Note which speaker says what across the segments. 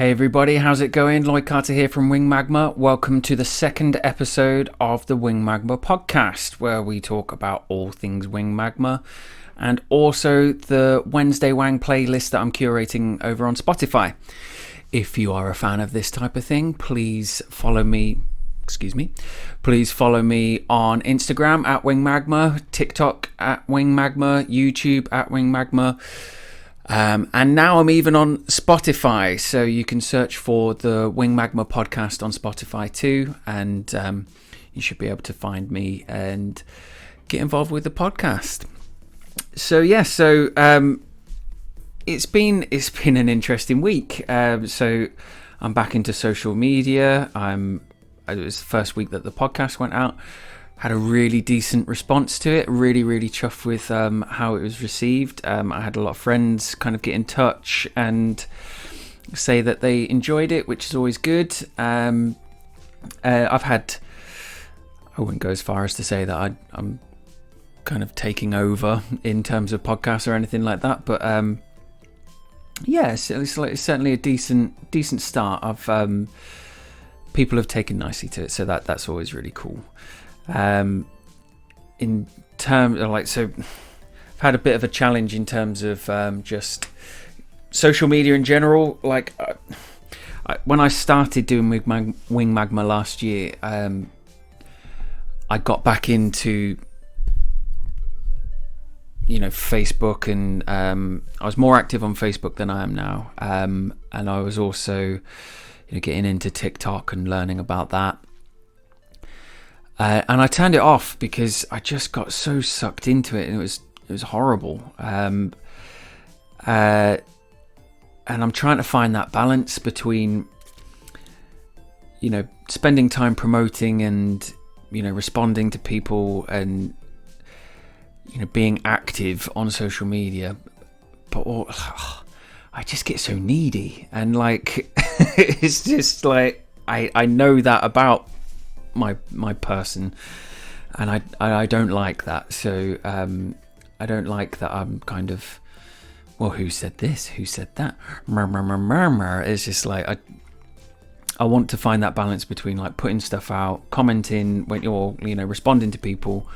Speaker 1: Hey everybody, how's it going? Lloyd Carter here from Wing Magma. Welcome to the second episode of the Wing Magma podcast, where we talk about all things Wing Magma and also the Wednesday Wang playlist that I'm curating over on Spotify. If you are a fan of this type of thing, please follow me. Please follow me on Instagram at Wing Magma, TikTok at Wing Magma, YouTube at Wing Magma. And now I'm even on Spotify, so you can search for the Wing Magma podcast on Spotify too, and you should be able to find me and get involved with the podcast. So it's been an interesting week. So I'm back into social media. It was the first week that the podcast went out. Had a really decent response to it. Really chuffed with how it was received. I had a lot of friends kind of get in touch and say that they enjoyed it, which is always good. I wouldn't go as far as to say that I'm kind of taking over in terms of podcasts or anything like that, but it's certainly a decent start. People have taken nicely to it, so that's always really cool. In terms of I've had a bit of a challenge in terms of just social media in general. When I started doing Wing Magma last year, I got back into Facebook, and I was more active on Facebook than I am now, and I was also getting into TikTok and learning about that. And I turned it off because I just got so sucked into it, and it was horrible. And I'm trying to find that balance between, spending time promoting and, responding to people and, being active on social media. But I just get so needy, and it's just I know that about my person, and I don't like that. So I don't like that I'm kind of, well, who said this, who said that, murmur. It's just I want to find that balance between putting stuff out, commenting when you're responding to people,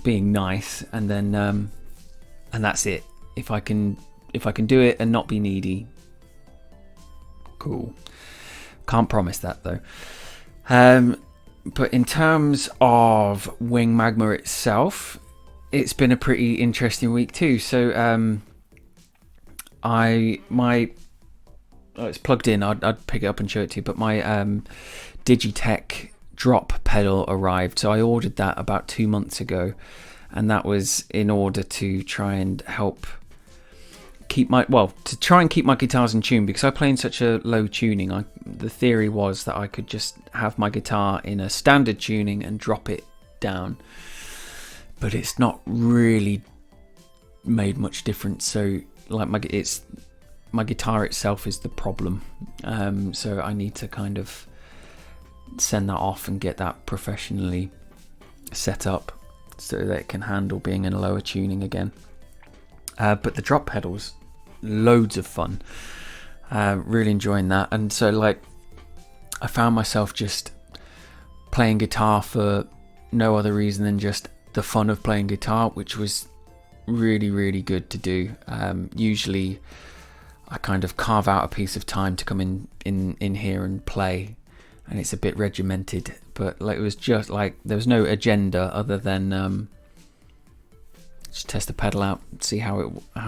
Speaker 1: being nice, and then and that's it. If I can do it and not be needy, cool. Can't promise that though. But in terms of Wing Magma itself, it's been a pretty interesting week too. So it's plugged in. I'd pick it up and show it to you. But my Digitech drop pedal arrived. So I ordered that about 2 months ago, and that was in order to try and help keep my guitars in tune, because I play in such a low tuning. The theory was that I could just have my guitar in a standard tuning and drop it down, but it's not really made much difference. So my guitar itself is the problem. So I need to kind of send that off and get that professionally set up so that it can handle being in a lower tuning again. But the drop pedals, loads of fun. Really enjoying that. And so I found myself just playing guitar for no other reason than just the fun of playing guitar, which was really good to do. Usually I kind of carve out a piece of time to come in here and play, and it's a bit regimented, but it was just there was no agenda other than just test the pedal out, see how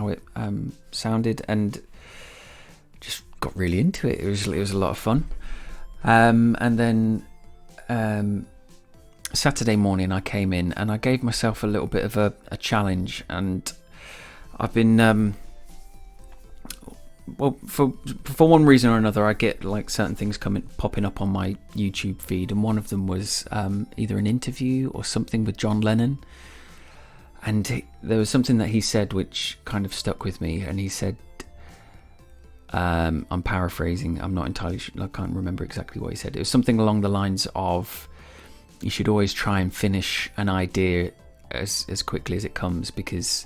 Speaker 1: it sounded, and just got really into it. It was a lot of fun. And then Saturday morning I came in and I gave myself a little bit of a challenge, and I've been for one reason or another, I get certain things popping up on my YouTube feed, and one of them was either an interview or something with John Lennon. And there was something that he said which kind of stuck with me, and he said, I'm paraphrasing, I'm not entirely sure, I can't remember exactly what he said. It was something along the lines of, you should always try and finish an idea as quickly as it comes, because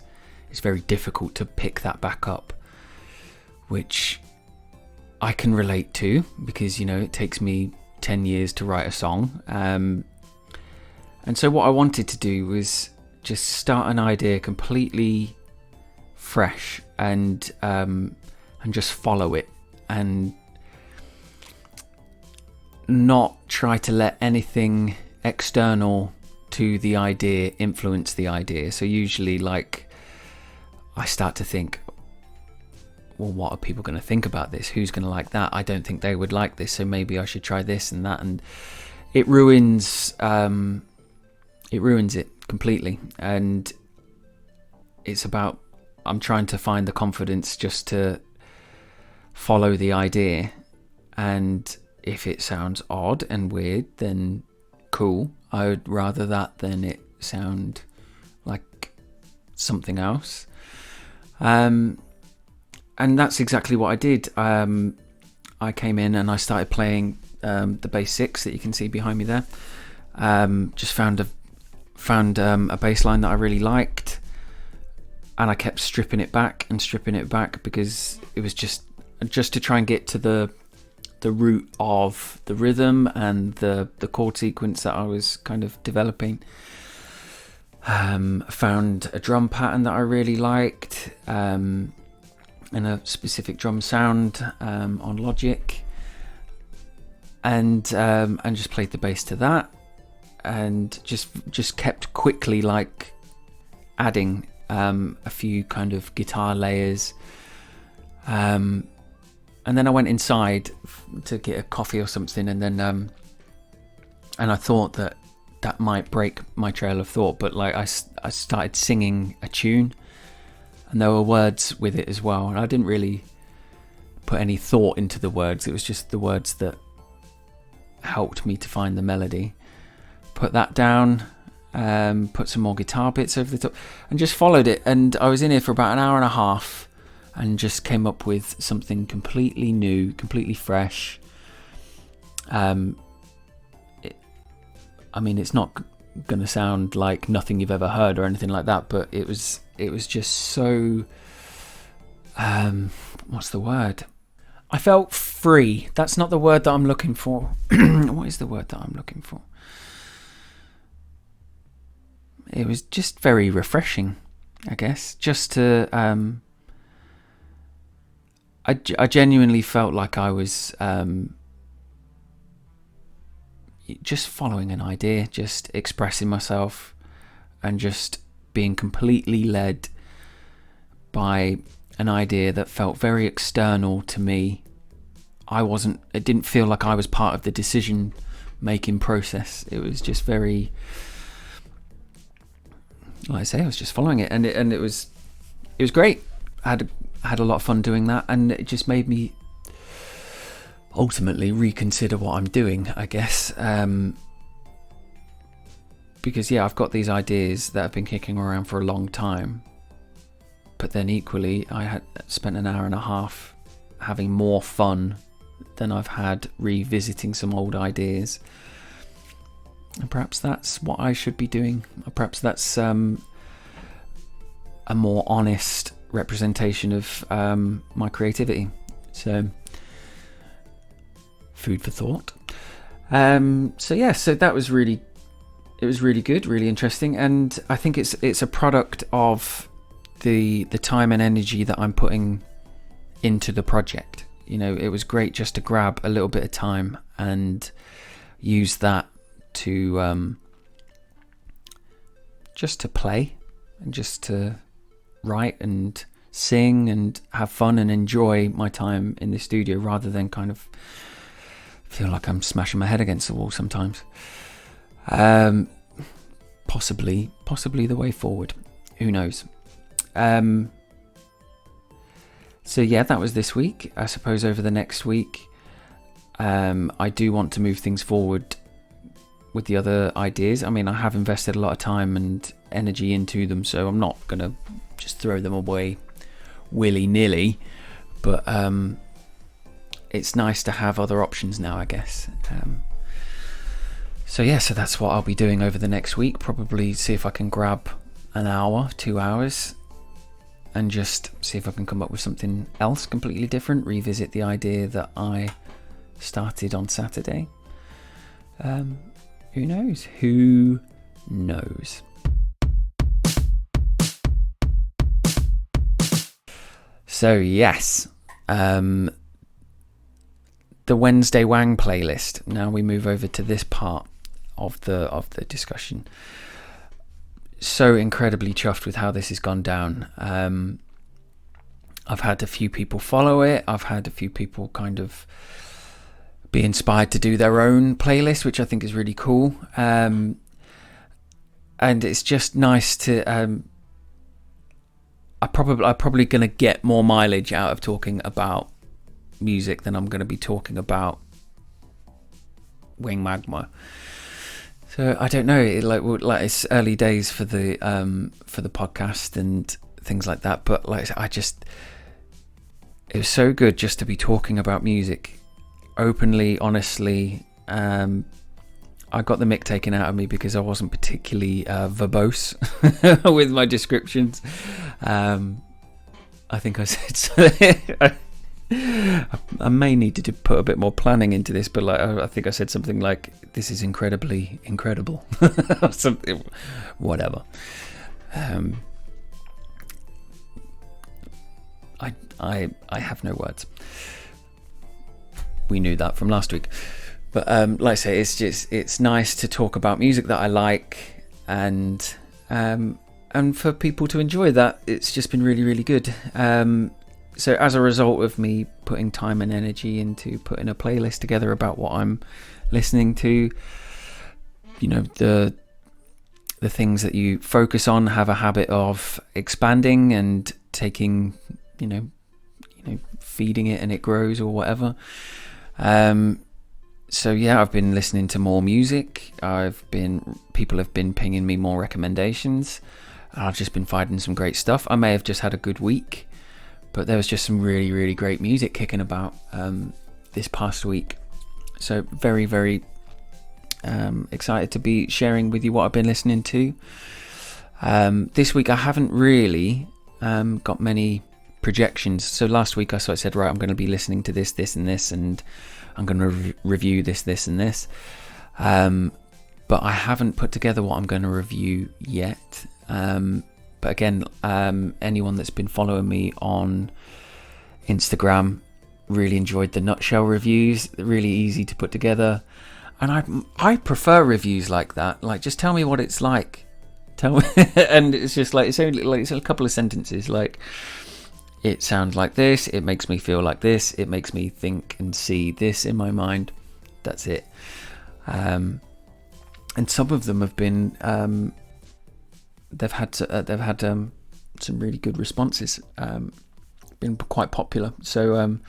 Speaker 1: it's very difficult to pick that back up, which I can relate to, because, you know, it takes me 10 years to write a song. And so what I wanted to do was just start an idea completely fresh and just follow it, and not try to let anything external to the idea influence the idea. So usually, like, I start to think, well, what are people going to think about this? Who's going to like that? I don't think they would like this, so maybe I should try this and that, and it ruins it completely. And it's about, I'm trying to find the confidence just to follow the idea, and if it sounds odd and weird, then cool. I would rather that than it sound like something else. And that's exactly what I did. I came in and I started playing the bass 6 that you can see behind me there. Just found a bass line that I really liked, and I kept stripping it back because it was just to try and get to the root of the rhythm and the chord sequence that I was kind of developing. Found a drum pattern that I really liked, and a specific drum sound on Logic, and just played the bass to that, and just kept quickly like adding a few kind of guitar layers, and then I went inside to get a coffee or something, and then and I thought that might break my trail of thought, but like I started singing a tune, and there were words with it as well, and I didn't really put any thought into the words. It was just the words that helped me to find the melody. Put that down, put some more guitar bits over the top, and just followed it. And I was in here for about an hour and a half, and just came up with something completely new, completely fresh. It's not going to sound like nothing you've ever heard or anything like that, but it was just so, what's the word? I felt free. That's not the word that I'm looking for. What is the word that I'm looking for? It was just very refreshing, I guess, just to, I genuinely felt like I was just following an idea, just expressing myself, and just being completely led by an idea that felt very external to me. It didn't feel like I was part of the decision making process. It was just very, like I say, I was just following it, and it was great. I had a lot of fun doing that, and it just made me ultimately reconsider what I'm doing, I guess, because I've got these ideas that have been kicking around for a long time, but then equally I had spent an hour and a half having more fun than I've had revisiting some old ideas, and perhaps that's what I should be doing. Perhaps that's a more honest representation of my creativity. So, food for thought. So that was really good, really interesting, and I think it's a product of the time and energy that I'm putting into the project. You know, it was great just to grab a little bit of time and use that to just to play and just to write and sing and have fun and enjoy my time in the studio, rather than kind of feel like I'm smashing my head against the wall sometimes. Possibly the way forward. Who knows? So that was this week. I suppose over the next week, I do want to move things forward with the other ideas. I mean, I have invested a lot of time and energy into them, so I'm not going to just throw them away willy-nilly, but it's nice to have other options now, I guess. So that's what I'll be doing over the next week. Probably see if I can grab an hour, 2 hours, and just see if I can come up with something else completely different, revisit the idea that I started on Saturday. Who knows? Who knows? So yes, the Wednesday Wang playlist. Now we move over to this part of the discussion. So incredibly chuffed with how this has gone down. I've had a few people follow it. I've had a few people kind of be inspired to do their own playlist, which I think is really cool. And it's just nice to. I'm probably going to get more mileage out of talking about music than I'm going to be talking about Wing Magma. So I don't know. Like it's early days for the podcast and things like that. But like it was so good just to be talking about music openly, honestly. I got the mick taken out of me because I wasn't particularly verbose with my descriptions. I think I said I may need to put a bit more planning into this, but like I think I said something like, "This is incredibly incredible," or something, whatever. I have no words. We knew that from last week, but like I say, it's nice to talk about music that I like, and for people to enjoy that. It's just been really, really good. So as a result of me putting time and energy into putting a playlist together about what I'm listening to, you know, the things that you focus on have a habit of expanding and taking, you know, feeding it and it grows or whatever. So yeah, I've been listening to more music. People have been pinging me more recommendations. I've just been finding some great stuff. I may have just had a good week, but there was just some really, really great music kicking about this past week. So very, very excited to be sharing with you what I've been listening to. This week I haven't really got many projections. So last week I sort of said, right, I'm going to be listening to this, this and this, and I'm going to review this, this and this. But I haven't put together what I'm going to review yet. But again, anyone that's been following me on Instagram really enjoyed the nutshell reviews. They're really easy to put together, and I prefer reviews like that. Like, just tell me what it's like. Tell me, and it's just like it's only like it's a couple of sentences. Like, it sounds like this. It makes me feel like this. It makes me think and see this in my mind. That's it. And some of them have been. They've had some really good responses. Been quite popular. So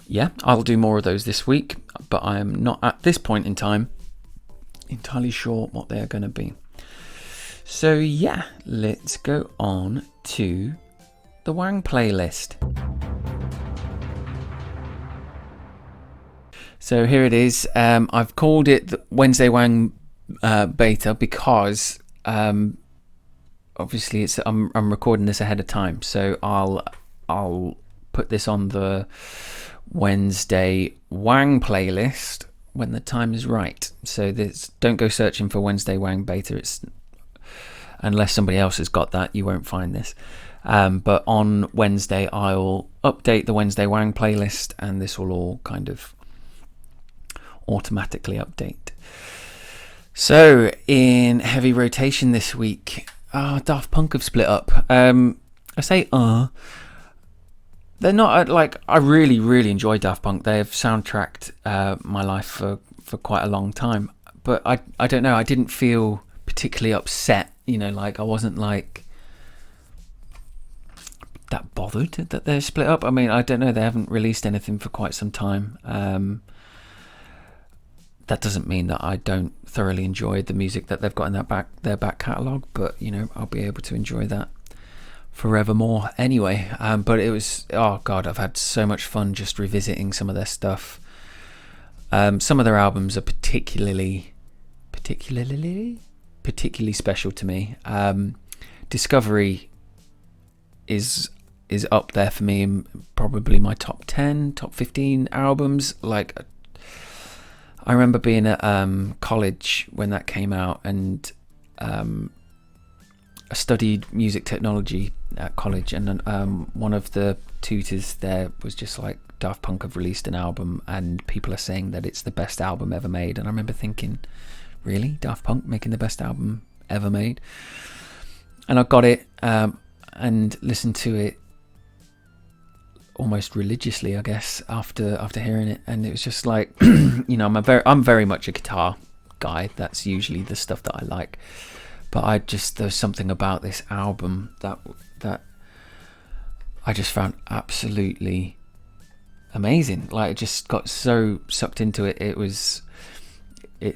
Speaker 1: yeah, I'll do more of those this week. But I am not at this point in time entirely sure what they are going to be. So yeah, let's go on to the Wang playlist. So here it is. I've called it the Wednesday Wang beta because obviously I'm recording this ahead of time, so I'll put this on the Wednesday Wang playlist when the time is right. So don't go searching for Wednesday Wang beta. It's unless somebody else has got that, you won't find this. But on Wednesday I'll update the Wednesday Wang playlist, and this will all kind of automatically update. So in heavy rotation this week, Daft Punk have split up. I say they're not like, I really, really enjoy Daft Punk. They have soundtracked my life for quite a long time. But I don't know, I didn't feel particularly upset, like I wasn't like that bothered that they're split up. I mean, I don't know, they haven't released anything for quite some time. That doesn't mean that I don't thoroughly enjoy the music that they've got in their back catalogue, but I'll be able to enjoy that forevermore anyway. But it was, oh god, I've had so much fun just revisiting some of their stuff. Some of their albums are particularly special to me. Discovery is up there for me in probably my top 10, top 15 albums. Like, I remember being at college when that came out, and I studied music technology at college, and one of the tutors there was just like, Daft Punk have released an album and people are saying that it's the best album ever made. And I remember thinking, really? Daft Punk making the best album ever made? And I got it and listened to it almost religiously, I guess, after hearing it. And it was just like, I'm very much a guitar guy. That's usually the stuff that I like. But there's something about this album that I just found absolutely amazing. Like, I just got so sucked into it. It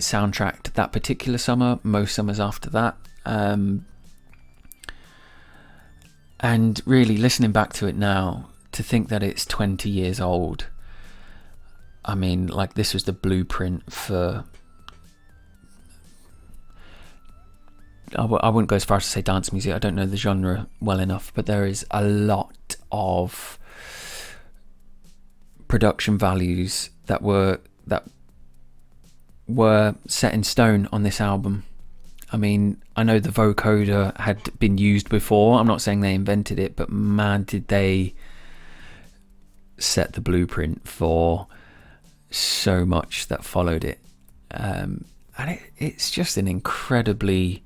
Speaker 1: soundtracked that particular summer, most summers after that. And really listening back to it now, to think that it's 20 years old. I mean, like, this was the blueprint for, I wouldn't go as far as to say dance music. I don't know the genre well enough, but there is a lot of production values that were set in stone on this album. I mean, I know the vocoder had been used before. I'm not saying they invented it, but man, did they set the blueprint for so much that followed it. And it's just an incredibly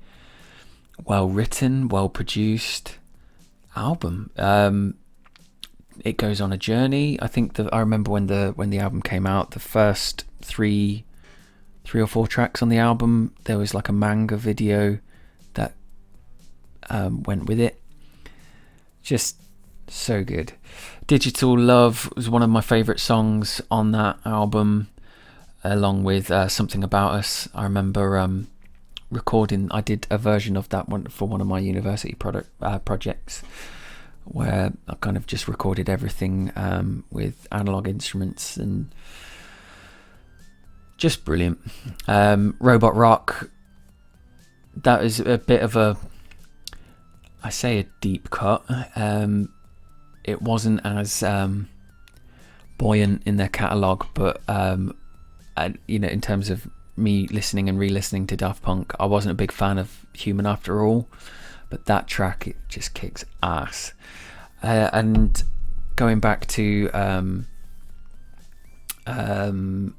Speaker 1: well written, well produced album. It goes on a journey. I think I remember when the album came out, the first three or four tracks on the album, there was like a manga video that went with it. Just so good. Digital Love was one of my favourite songs on that album, along with Something About Us. I remember recording, I did a version of that one for one of my university projects, where I kind of just recorded everything with analog instruments, and just brilliant. Robot Rock, that is a bit of a deep cut. It wasn't as buoyant in their catalogue, but in terms of me listening and re-listening to Daft Punk, I wasn't a big fan of Human After All, but that track, it just kicks ass. And going back to And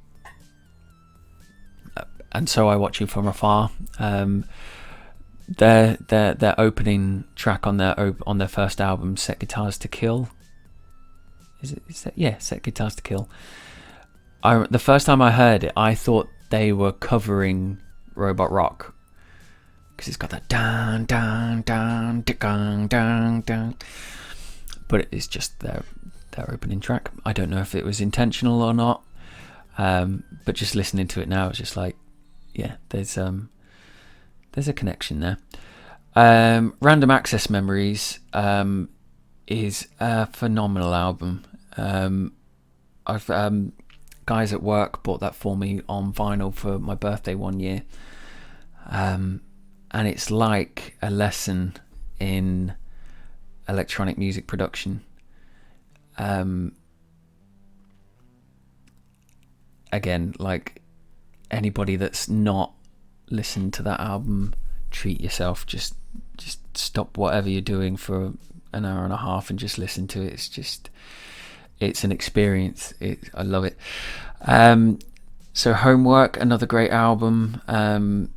Speaker 1: So I Watch You From Afar, their opening track on their first album, Set Guitars to Kill. Set Guitars to Kill. The first time I heard it, I thought they were covering Robot Rock, because it's got that down down down down down down, but it's just their opening track. I don't know if it was intentional or not, but just listening to it now, it's just like, yeah, there's a connection there. Random Access Memories is a phenomenal album. I've guys at work bought that for me on vinyl for my birthday one year, and it's like a lesson in electronic music production. Again, like, anybody that's not listened to that album, treat yourself. Just stop whatever you're doing for an hour and a half and just listen to it. It's an experience. I love it. So Homework, another great album, and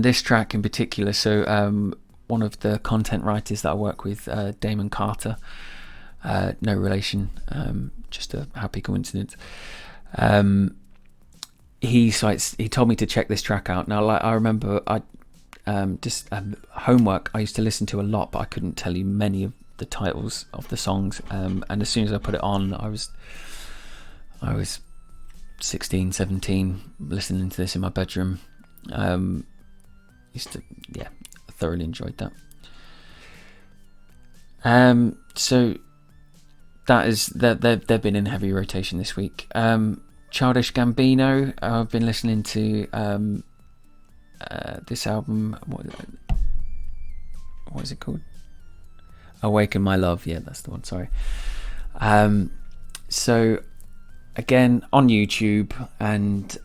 Speaker 1: this track in particular. So one of the content writers that I work with, Damon Carter, no relation, just a happy coincidence. He told me to check this track out. Now, like, I remember Homework I used to listen to a lot, but I couldn't tell you many of the titles of the songs. And as soon as I put it on, I was 16, 17, listening to this in my bedroom. I thoroughly enjoyed that. So that is they've been in heavy rotation this week. Childish Gambino, I've been listening to this album. What is it called? Awaken My Love. Yeah, that's the one. Sorry. So again on YouTube, and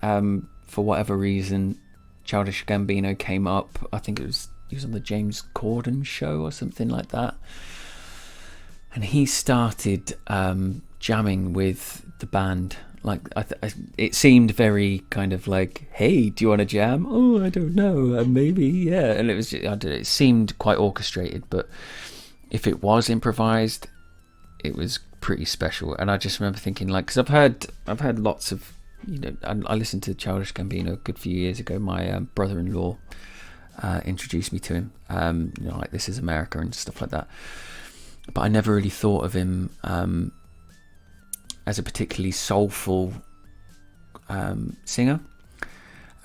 Speaker 1: for whatever reason, Childish Gambino came up. I think he was on the James Corden show or something like that, and he started jamming with the band. Like it seemed very kind of like, hey, do you want to jam? Oh, I don't know, maybe, yeah. And it was just, it seemed quite orchestrated, but if it was improvised, it was pretty special. And I just remember thinking, like, because I've heard lots of, you know, I listened to Childish Gambino a good few years ago. My brother-in-law introduced me to him, you know, like This Is America and stuff like that. But I never really thought of him as a particularly soulful singer.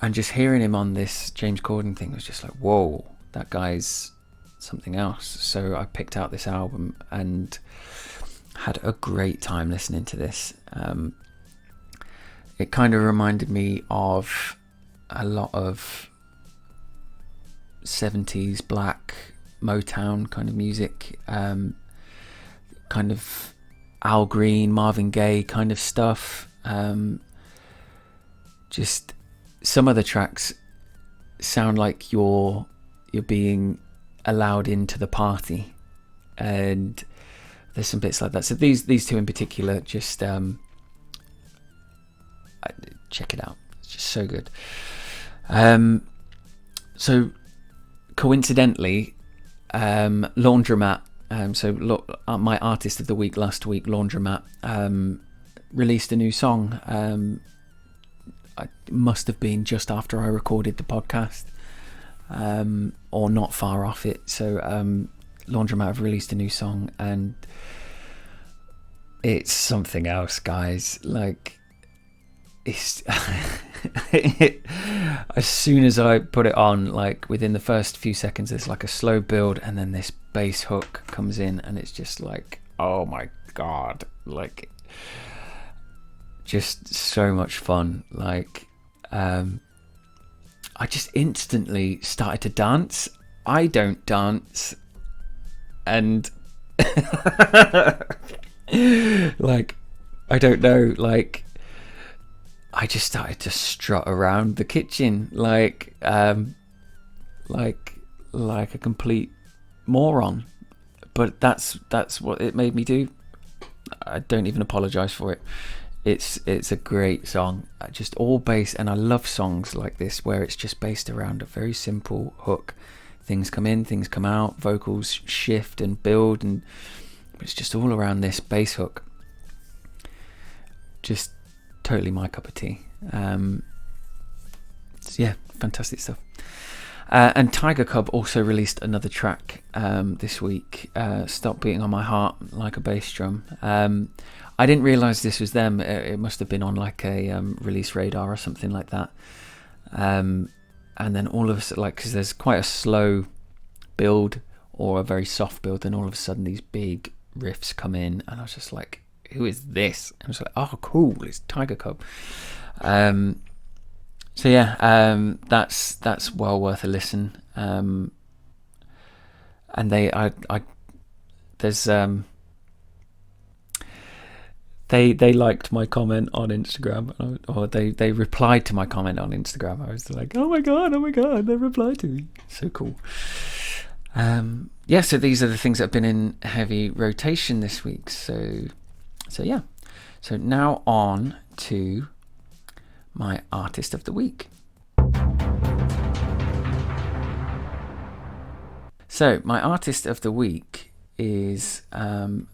Speaker 1: And just hearing him on this James Corden thing was just like, whoa, that guy's something else. So I picked out this album and had a great time listening to this. It kind of reminded me of a lot of 70s black Motown kind of music, kind of Al Green, Marvin Gaye kind of stuff. Just some of the tracks sound like you're being allowed into the party, and there's some bits like that. So these two in particular, just check it out. It's just so good. So coincidentally, Laundromat. My artist of the week last week, Laundromat, released a new song. It must have been just after I recorded the podcast, or not far off it. So Laundromat have released a new song, and it's something else, guys. Like, it's as soon as I put it on, like within the first few seconds, there's like a slow build, and then this bass hook comes in, and it's just like, oh my god, like just so much fun. Like I just instantly started to dance. I don't dance, and like, I don't know, like I just started to strut around the kitchen like a complete moron. But that's what it made me do. I don't even apologize for it. It's a great song, just all bass, and I love songs like this where it's just based around a very simple hook. Things come in, things come out, vocals shift and build, and it's just all around this bass hook. Just totally my cup of tea. So yeah, fantastic stuff. And Tiger Cub also released another track this week, Stop Beating on My Heart Like a Bass Drum. I didn't realise this was them. It must have been on like a release radar or something like that. And then all of a sudden, like, because there's quite a slow build or a very soft build, and all of a sudden these big riffs come in, and I was just like, who is this? And I was like, oh cool, it's Tiger Cub. So yeah, that's well worth a listen. And they liked my comment on Instagram, or they replied to my comment on Instagram. I was like, oh my god, they replied to me. So cool. Yeah, so these are the things that have been in heavy rotation this week. So yeah. So now on to my artist of the week. So my artist of the week is an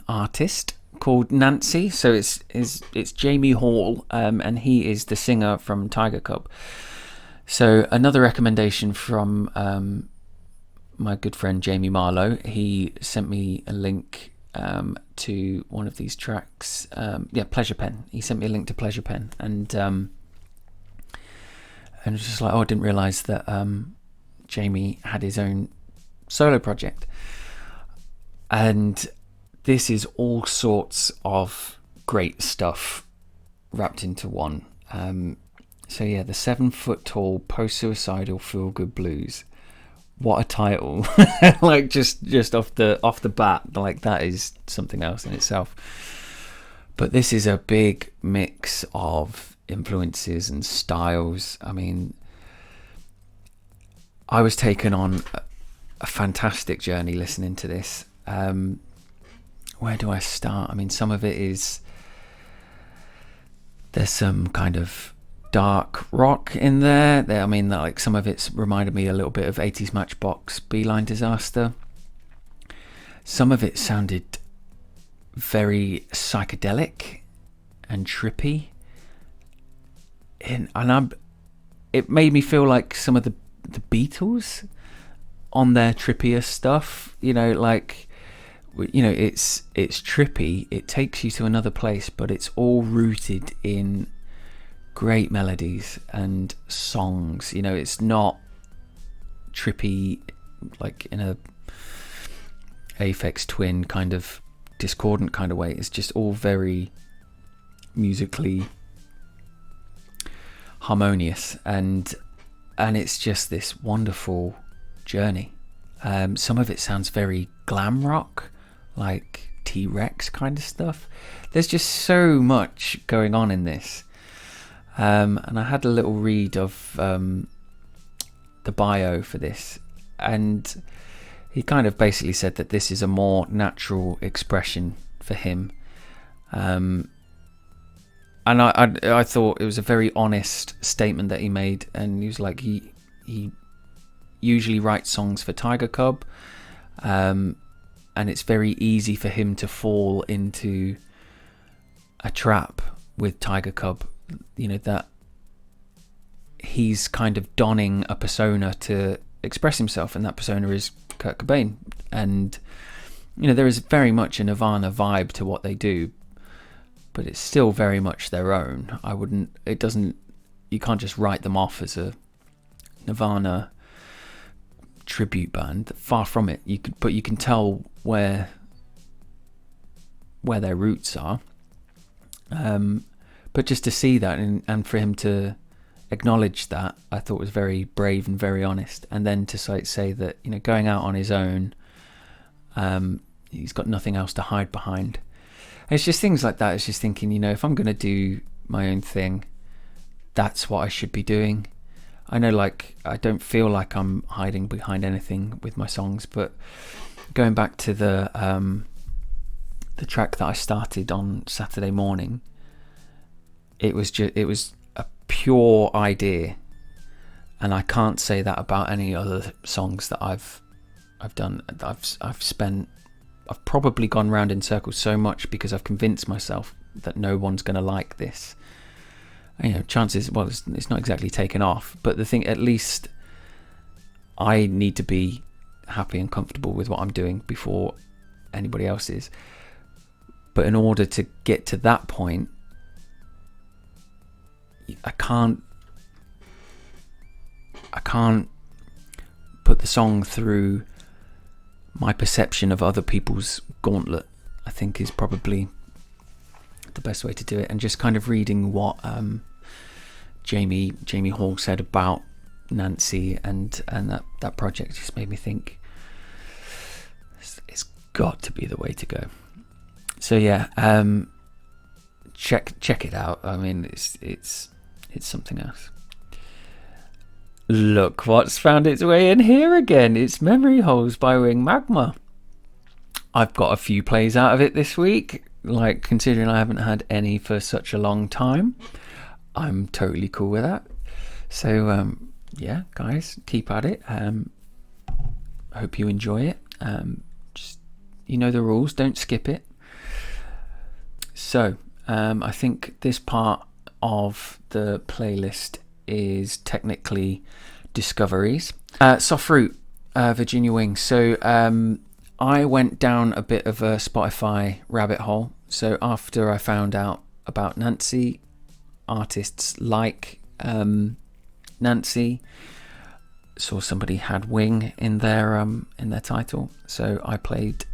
Speaker 1: artist called Nancy. So it's Jamie Hall, and he is the singer from Tiger Cub. So another recommendation from my good friend Jamie Marlowe. He sent me a link to one of these tracks. Pleasure Pen. He sent me a link to Pleasure Pen, and it's just like, oh, I didn't realise that Jamie had his own solo project, and this is all sorts of great stuff wrapped into one. So yeah, the 7 foot tall post-suicidal feel-good blues what a title. Like just off the bat, like that is something else in itself. But this is a big mix of influences and styles. I mean, I was taken on a fantastic journey listening to this. Where do I start? I mean, some of it is, there's some kind of dark rock in there. I mean, like some of it's reminded me a little bit of 80s Matchbox Beeline Disaster. Some of it sounded very psychedelic and trippy, it made me feel like some of the Beatles on their trippier stuff. Like, it's trippy, it takes you to another place, but it's all rooted in great melodies and songs. It's not trippy like in a Aphex Twin kind of discordant kind of way. It's just all very musically harmonious, and it's just this wonderful journey. Some of it sounds very glam rock, like T-Rex kind of stuff. There's just so much going on in this. And I had a little read of the bio for this, and he kind of basically said that this is a more natural expression for him. And I thought it was a very honest statement that he made, and he was like, he usually writes songs for Tiger Cub, and it's very easy for him to fall into a trap with Tiger Cub, that he's kind of donning a persona to express himself, and that persona is Kurt Cobain. And there is very much a Nirvana vibe to what they do, but it's still very much their own. You can't just write them off as a Nirvana tribute band. Far from it. But you can tell where their roots are. But just to see that and for him to acknowledge that, I thought was very brave and very honest. And then to say that, going out on his own, he's got nothing else to hide behind. And it's just things like that. It's just thinking, if I'm going to do my own thing, that's what I should be doing. I know, like, I don't feel like I'm hiding behind anything with my songs, but going back to the track that I started on Saturday morning, it was a pure idea, and I can't say that about any other songs that I've done. I've probably gone round in circles so much because I've convinced myself that no one's going to like this. Chances, well, it's not exactly taken off, but the thing, at least I need to be happy and comfortable with what I'm doing before anybody else is. But in order to get to that point, I can't put the song through my perception of other people's gauntlet, I think, is probably the best way to do it. And just kind of reading what Jamie Hall said about Nancy and that project just made me think it's got to be the way to go. So yeah, check it out. I mean, it's something else. Look what's found its way in here again. It's Memory Holes by Wing Magma. I've got a few plays out of it this week. Like, considering I haven't had any for such a long time, I'm totally cool with that. So yeah, guys, keep at it. I hope you enjoy it. Just, the rules, don't skip it. So I think this part of the playlist is technically discoveries. Soft Fruit, Virginia Wing. So I went down a bit of a Spotify rabbit hole. So after I found out about Nancy, artists like Nancy, saw somebody had Wing in their title, so I played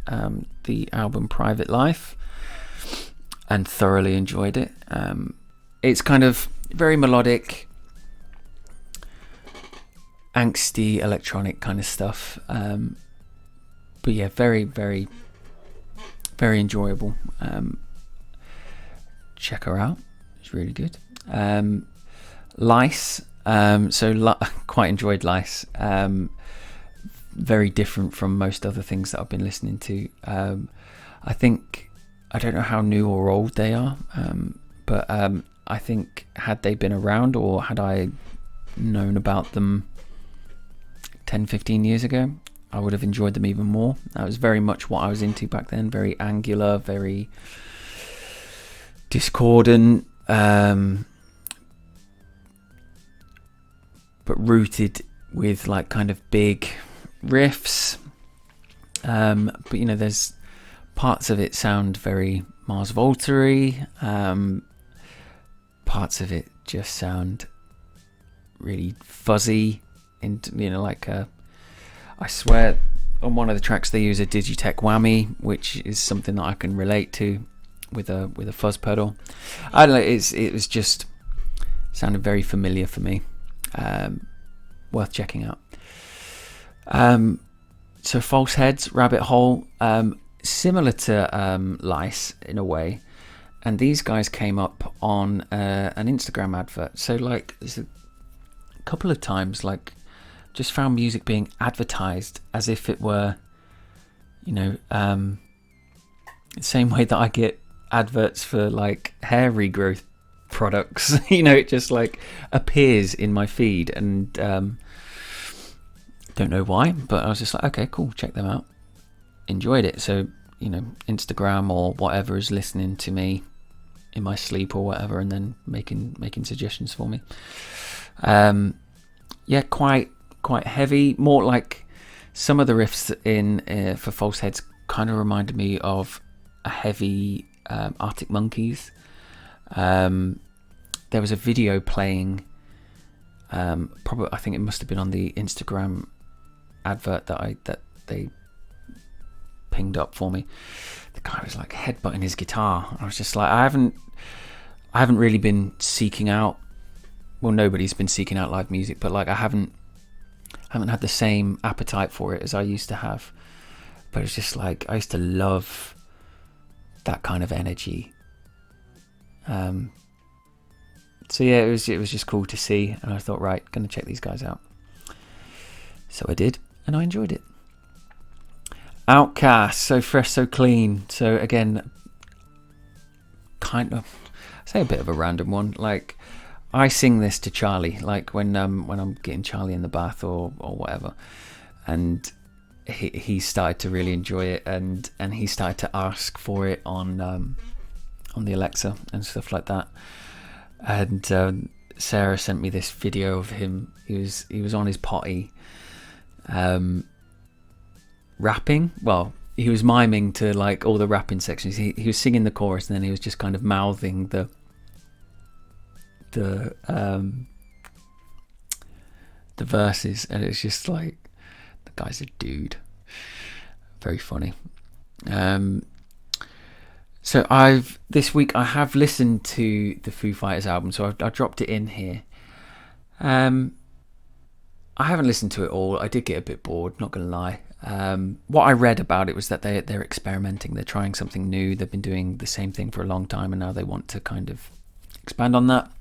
Speaker 1: the album Private Life and thoroughly enjoyed it. It's kind of very melodic, angsty electronic kind of stuff. But yeah, very, very, very enjoyable. Check her out. It's really good. Lice. Quite enjoyed Lice. Very different from most other things that I've been listening to. I don't know how new or old they are, but I think had they been around, or had I known about them 10-15 years ago, I would have enjoyed them even more. That was very much what I was into back then. Very angular, very discordant, but rooted with like kind of big riffs. But you know, there's parts of it sound very Mars Volta-y. Parts of it just sound really fuzzy. And you know, like I swear on one of the tracks they use a Digitech whammy, which is something that I can relate to with a fuzz pedal. I don't know. It was just sounded very familiar for me. Worth checking out. So False Heads, Rabbit Hole, similar to Lice in a way, and these guys came up on an Instagram advert. So like there's a couple of times like just found music being advertised as if it were, you know, the same way that I get adverts for like hair regrowth products. You know, it just like appears in my feed, and don't know why, but I was just like, okay, cool, check them out. Enjoyed it. So, you know, Instagram or whatever is listening to me in my sleep or whatever, and then making suggestions for me. Yeah, quite heavy. More like some of the riffs in for False Heads kind of reminded me of a heavy Arctic Monkeys. There was a video playing. Probably, I think it must have been on the Instagram advert that they pinged up for me. The guy was like headbutting his guitar. I was just like, I haven't really been seeking out. Well, nobody's been seeking out live music, but like I haven't had the same appetite for it as I used to have. But it's just like I used to love that kind of energy. So yeah, it was just cool to see, and I thought, right, gonna check these guys out. So I did, and I enjoyed it. Outcast, So Fresh, So Clean. So again, kind of, say a bit of a random one. Like I sing this to Charlie, like when I'm getting Charlie in the bath or whatever, and he started to really enjoy it, and he started to ask for it on the Alexa and stuff like that. And Sarah sent me this video of him. He was on his potty, rapping. Well, he was miming to like all the rapping sections. He was singing the chorus, and then he was just kind of mouthing the verses, and it's just like, the guy's a dude. Very funny. So this week I have listened to the Foo Fighters album, so I dropped it in here. I haven't listened to it all. I did get a bit bored, not gonna lie. What I read about it was that they're experimenting, they're trying something new. They've been doing the same thing for a long time, and now they want to kind of expand on that.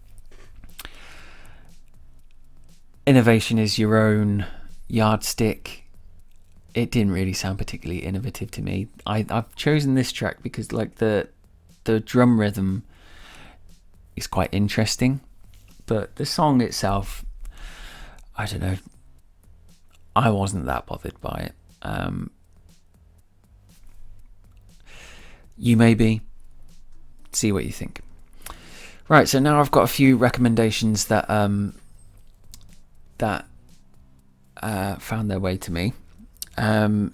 Speaker 1: Innovation is your own yardstick. It didn't really sound particularly innovative to me. I've chosen this track because like the drum rhythm is quite interesting, but the song itself, I don't know, I wasn't that bothered by it. You may be. See what you think. Right, so now I've got a few recommendations that found their way to me.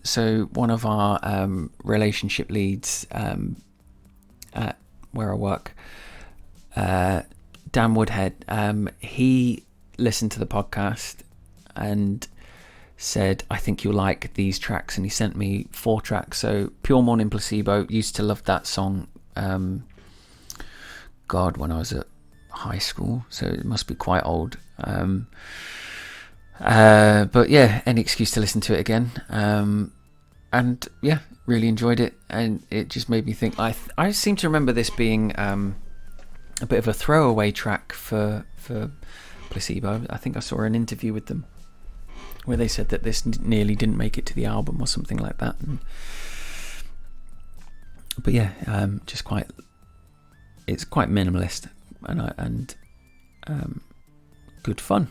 Speaker 1: So one of our relationship leads at where I work, Dan Woodhead, he listened to the podcast and said, I think you'll like these tracks, and he sent me 4 tracks. So Pure Morning Placebo, used to love that song, when I was at high school, so it must be quite old. But yeah, any excuse to listen to it again. And yeah, really enjoyed it, and it just made me think. I seem to remember this being a bit of a throwaway track for Placebo. I think I saw an interview with them where they said that this nearly didn't make it to the album or something like that. But yeah, it's quite minimalist and good fun.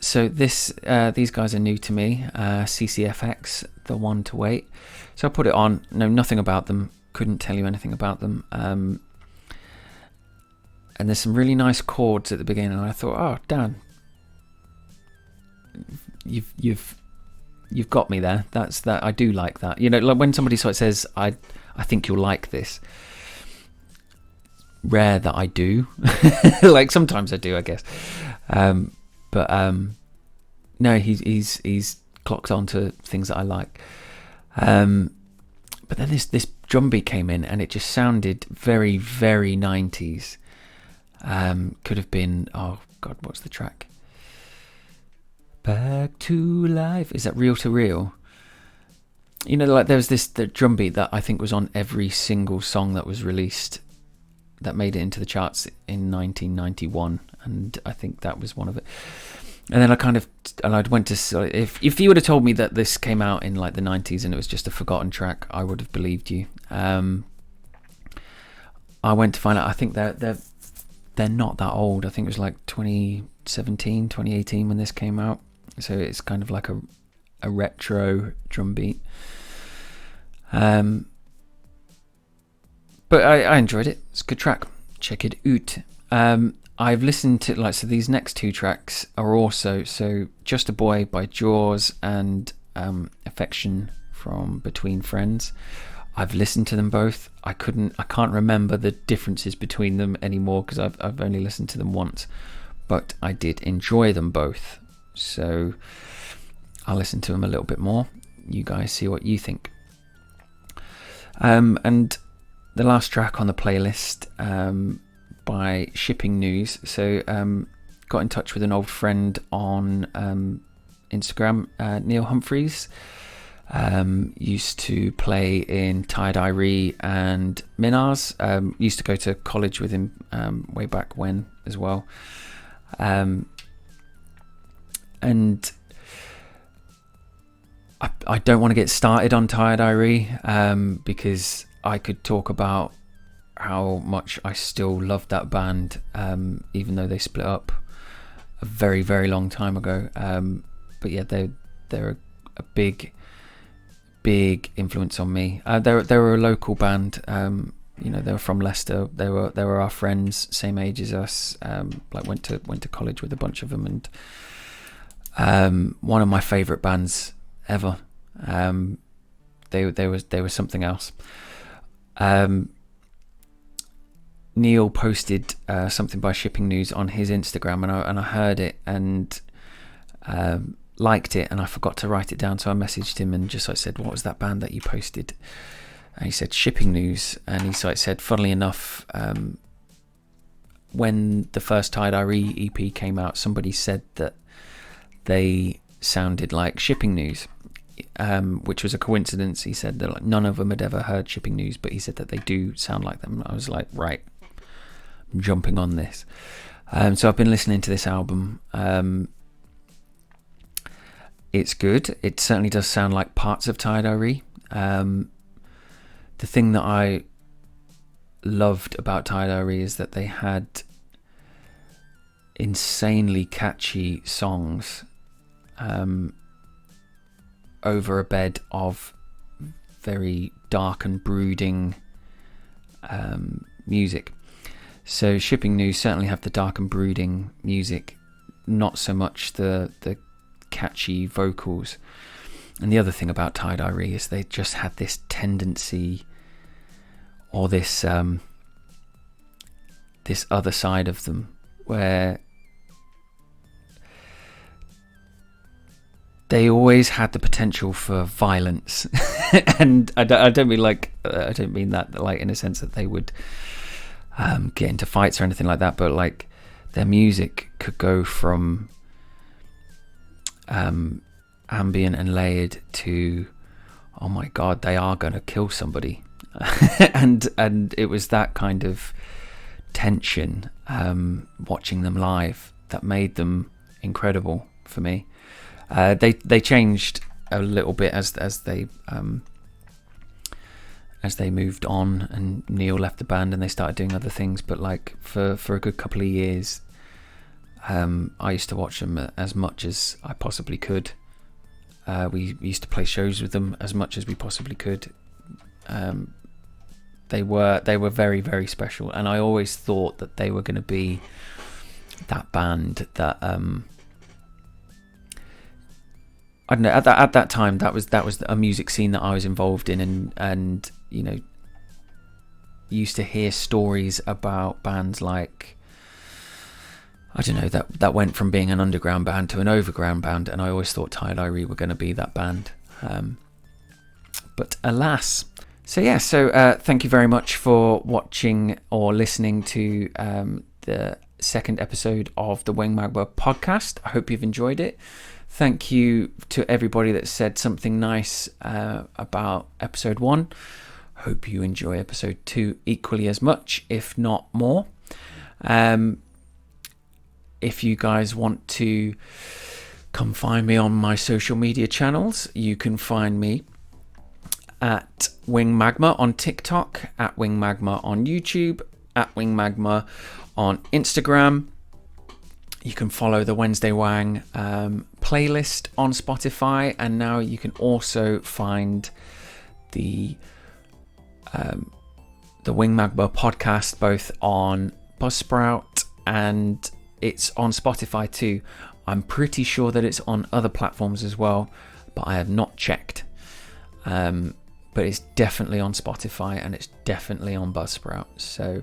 Speaker 1: So these guys are new to me. CCFX, The One to Wait. So I put it on. Know nothing about them. Couldn't tell you anything about them. And there's some really nice chords at the beginning, and I thought, oh, Dan, you've got me there. That's that. I do like that. You know, like when somebody sort of says, I think you'll like this. Rare that I do. Like sometimes I do, I guess. But no, he's clocked on to things that I like. But then this drum beat came in, and it just sounded very, very 90s. Could have been, oh God, what's the track? Back to Life. Is that Reel to Reel? You know, like there was the drum beat that I think was on every single song that was released that made it into the charts in 1991, and I think that was one of it. And then I went to, if you would have told me that this came out in like the 90s and it was just a forgotten track, I would have believed you. I went to find out, I think they're not that old. I think it was like 2017, 2018 when this came out. So it's kind of like a retro drum beat. But I enjoyed it. It's a good track. Check it out. I've listened to so these next two tracks are also Just a Boy by Jaws and Affection from Between Friends. I've listened to them both. I can't remember the differences between them anymore because I've only listened to them once, but I did enjoy them both. So I'll listen to them a little bit more. You guys see what you think. And the last track on the playlist by Shipping News. So got in touch with an old friend on Instagram, Neil Humphreys. Used to play in Tired Irie and Minars. Used to go to college with him way back when as well. And I don't want to get started on Tired Irie because I could talk about how much I still love that band, even though they split up a very, very long time ago. But yeah, they're a big influence on me. They were a local band. You know, they were from Leicester. They were our friends, same age as us. Went to college with a bunch of them, and one of my favourite bands ever. They were something else. Neil posted something by Shipping News on his Instagram, and I heard it and liked it, and I forgot to write it down, so I messaged him and just said, what was that band that you posted? And he said Shipping News, and he said, funnily enough, when the first Tired Irie EP came out, somebody said that they sounded like Shipping News, which was a coincidence. He said that none of them had ever heard Shipping News, but he said that they do sound like them. I was like, right, I'm jumping on this. So I've been listening to this album. It's good. It certainly does sound like parts of Tired Irie. The thing that I loved about Tired Irie is that they had insanely catchy songs over a bed of very dark and brooding music. So Shipping News certainly have the dark and brooding music, not so much the catchy vocals. And the other thing about Tired Irie is they just had this tendency, or this other side of them, where they always had the potential for violence. And I don't mean that like in a sense that they would get into fights or anything like that, but like their music could go from ambient and layered to, oh my god, they are going to kill somebody. and it was that kind of tension, watching them live, that made them incredible for me. They changed a little bit as they moved on, and Neil left the band and they started doing other things, but like for a good couple of years, I used to watch them as much as I possibly could. We used to play shows with them as much as we possibly could. They were very, very special, and I always thought that they were going to be that band that I don't know, at that time that was a music scene that I was involved in, and you know, used to hear stories about bands like, I don't know, that went from being an underground band to an overground band, and I always thought Tyler were going to be that band, but alas. So yeah, thank you very much for watching or listening to the second episode of the Magma podcast. I hope you've enjoyed it. Thank you to everybody that said something nice about episode 1. Hope you enjoy episode 2 equally as much, if not more. If you guys want to come find me on my social media channels, you can find me at Magma on TikTok, at Magma on YouTube, at Magma on Instagram. You can follow the Wednesday Wang playlist on Spotify, and now you can also find the Magma podcast both on Buzzsprout, and it's on Spotify too. I'm pretty sure that it's on other platforms as well, but I have not checked. But it's definitely on Spotify and it's definitely on Buzzsprout. So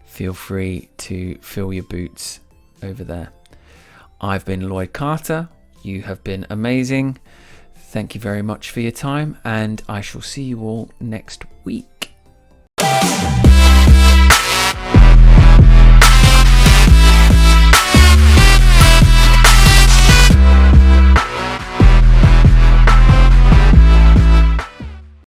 Speaker 1: feel free to fill your boots over there. I've been Lloyd Carter. You have been amazing. Thank you very much for your time, and I shall see you all next week.